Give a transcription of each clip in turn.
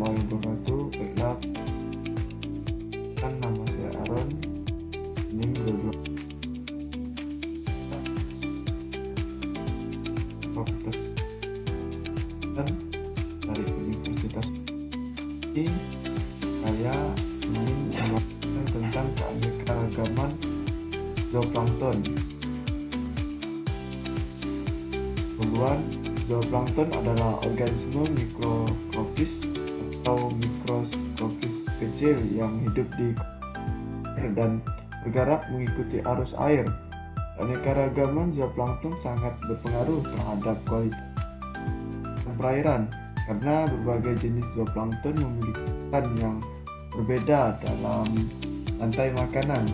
warahmatullahi wabarakatuh. Baiklah, nama saya Aaron. Ini berdua Fakultas dan dari Universitas ini. Saya ingin membahas tentang keanekaragaman zooplankton. Duluan, zooplankton adalah organisme mikroskopis atau mikroskopis kecil yang hidup di air dan bergerak mengikuti arus air. Keanekaragaman zooplankton sangat berpengaruh terhadap kualitas perairan karena berbagai jenis zooplankton memiliki peran yang berbeda dalam rantai makanan,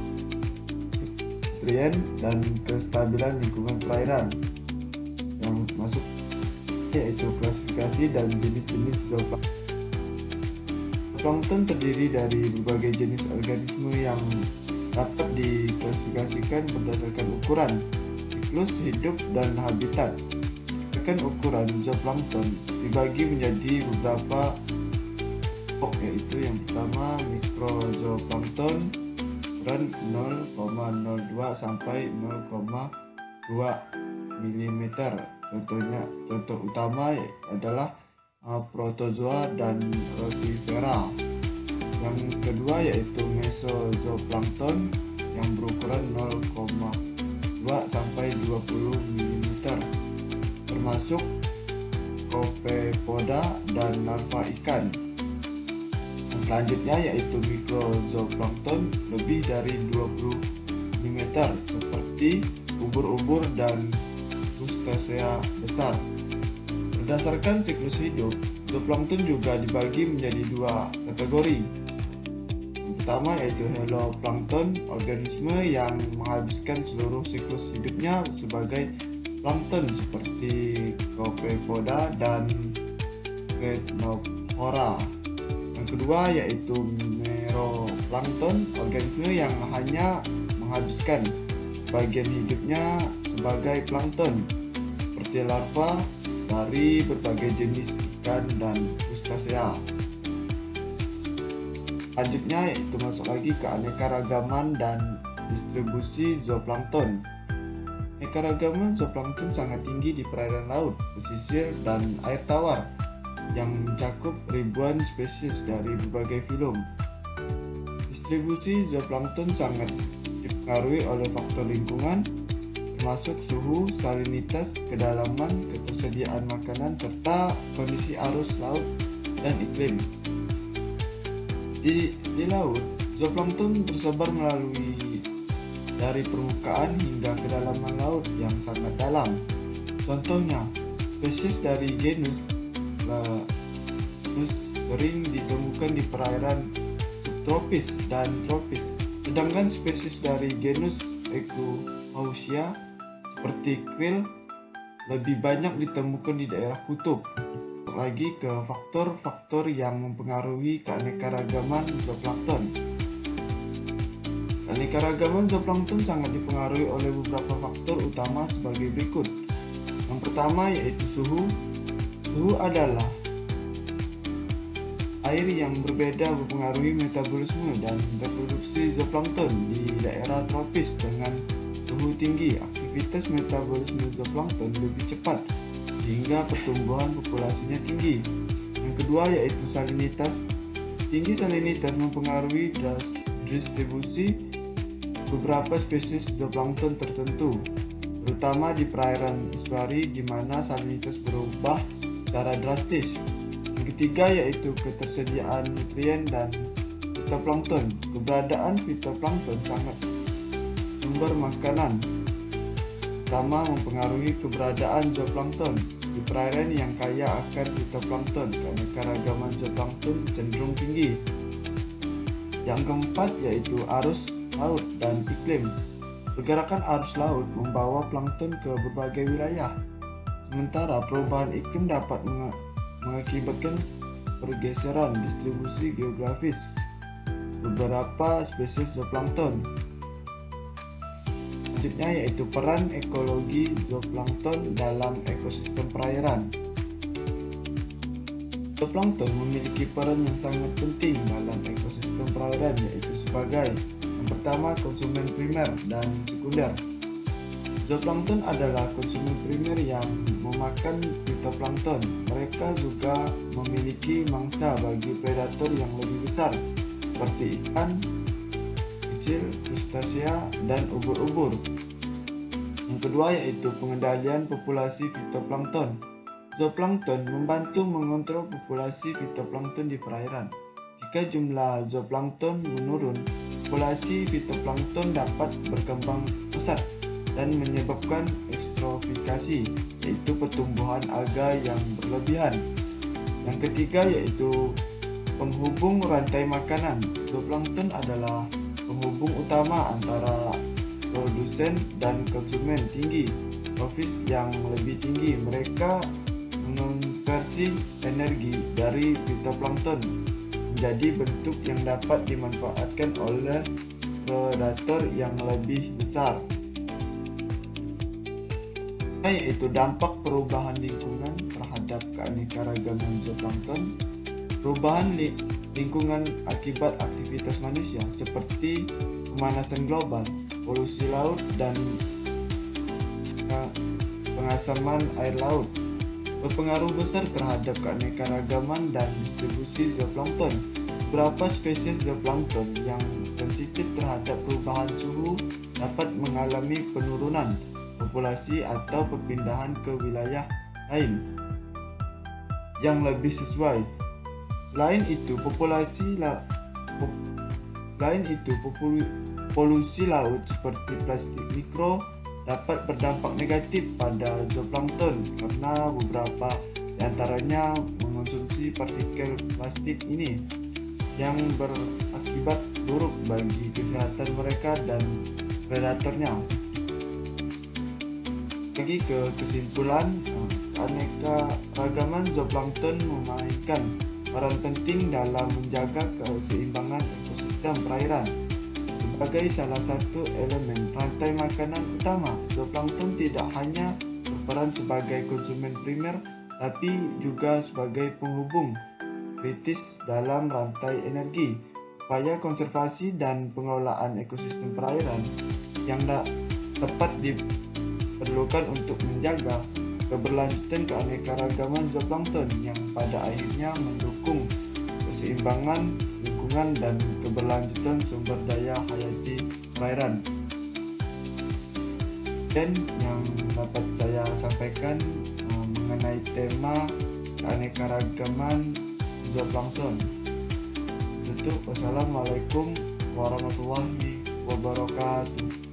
nutrien, dan kestabilan lingkungan perairan. Yang masuk yaitu klasifikasi dan jenis-jenis zooplankton. Zooplankton terdiri dari berbagai jenis organisme yang dapat diklasifikasikan berdasarkan ukuran, siklus hidup, dan habitat. Berdasarkan ukuran zooplankton dibagi menjadi beberapa kelompok, yaitu yang pertama mikrozooplankton ukuran 0,02 sampai 0,2 mm. Contoh utama adalah protozoa dan rotifera. Yang kedua yaitu mesozooplankton yang berukuran 0,2 sampai 20 mm, termasuk copepoda dan larva ikan. Yang selanjutnya yaitu mikrozooplankton lebih dari 20 mm seperti ubur-ubur dan crustacea besar. Berdasarkan siklus hidup, zooplankton juga dibagi menjadi dua kategori. Yang pertama yaitu haloplankton, organisme yang menghabiskan seluruh siklus hidupnya sebagai plankton seperti copepoda dan ctenophora. Yang kedua yaitu meroplankton, organisme yang hanya menghabiskan bagian hidupnya sebagai plankton seperti larva dari berbagai jenis ikan dan crustacea. Selanjutnya yaitu masuk lagi ke keanekaragaman dan distribusi zooplankton. Keanekaragaman zooplankton sangat tinggi di perairan laut, pesisir, dan air tawar yang mencakup ribuan spesies dari berbagai filum. Distribusi zooplankton sangat dipengaruhi oleh faktor lingkungan, termasuk suhu, salinitas, kedalaman, ketersediaan makanan, serta kondisi arus laut dan iklim. Di laut, zooplankton tersebar melalui dari permukaan hingga kedalaman laut yang sangat dalam. Contohnya, spesies dari genus sering ditemukan di perairan subtropis dan tropis, sedangkan spesies dari genus Echinacea seperti krill lebih banyak ditemukan di daerah kutub. Lagi ke faktor-faktor yang mempengaruhi keanekaragaman zooplankton. Keanekaragaman zooplankton sangat dipengaruhi oleh beberapa faktor utama sebagai berikut. Yang pertama yaitu suhu. Suhu adalah air yang berbeda mempengaruhi metabolisme dan reproduksi zooplankton. Di daerah tropis dengan suhu tinggi, aktivitas metabolisme zooplankton lebih cepat sehingga pertumbuhan populasinya tinggi. Yang kedua yaitu salinitas. Tinggi salinitas mempengaruhi distribusi beberapa spesies zooplankton tertentu, terutama di perairan estuari di mana salinitas berubah secara drastis. Yang ketiga yaitu ketersediaan nutrien dan fitoplankton. Keberadaan fitoplankton sangat sumber makanan utama mempengaruhi keberadaan zooplankton. Di perairan yang kaya akan fitoplankton, keanekaragaman zooplankton cenderung tinggi. Yang keempat yaitu arus laut dan iklim. Pergerakan arus laut membawa plankton ke berbagai wilayah, sementara perubahan iklim dapat mengakibatkan pergeseran distribusi geografis beberapa spesies zooplankton. Selanjutnya yaitu peran ekologi zooplankton dalam ekosistem perairan. Zooplankton memiliki peran yang sangat penting dalam ekosistem perairan, yaitu sebagai yang pertama konsumen primer dan sekunder. Zooplankton adalah konsumen primer yang memakan fitoplankton. Mereka juga memiliki mangsa bagi predator yang lebih besar seperti ikan kecil, krustasea, dan ubur-ubur. Yang kedua yaitu pengendalian populasi fitoplankton. Zooplankton membantu mengontrol populasi fitoplankton di perairan. Jika jumlah zooplankton menurun, populasi fitoplankton dapat berkembang pesat dan menyebabkan eutrofikasi, yaitu pertumbuhan alga yang berlebihan. Yang ketiga yaitu penghubung rantai makanan. Zooplankton adalah penghubung utama antara produsen dan konsumen tinggi profit yang lebih tinggi. Mereka mengonversi energi dari fitoplankton menjadi bentuk yang dapat dimanfaatkan oleh predator yang lebih besar, yaitu dampak perubahan lingkungan terhadap keanekaragaman zooplankton. Perubahan lingkungan akibat aktivitas manusia seperti pemanasan global, polusi laut, dan pengasaman air laut berpengaruh besar terhadap keanekaragaman dan distribusi zooplankton. Beberapa spesies zooplankton yang sensitif terhadap perubahan suhu dapat mengalami penurunan populasi atau perpindahan ke wilayah lain yang lebih sesuai. Selain itu, polusi laut seperti plastik mikro dapat berdampak negatif pada zooplankton karena beberapa di antaranya mengonsumsi partikel plastik ini yang berakibat buruk bagi kesehatan mereka dan predatornya. Bagi ke kesimpulan, keanekaragaman zooplankton memainkan peran penting dalam menjaga keseimbangan ekosistem perairan. Sebagai salah satu elemen rantai makanan utama, zooplankton tidak hanya berperan sebagai konsumen primer, tapi juga sebagai penghubung kritis dalam rantai energi. Upaya konservasi dan pengelolaan ekosistem perairan yang tepat diperlukan untuk menjaga keberlanjutan keanekaragaman zooplankton yang pada akhirnya mendukung keseimbangan lingkungan dan keberlanjutan sumber daya hayati perairan. Dan yang dapat saya sampaikan mengenai tema keanekaragaman zooplankton. Wassalamualaikum warahmatullahi wabarakatuh.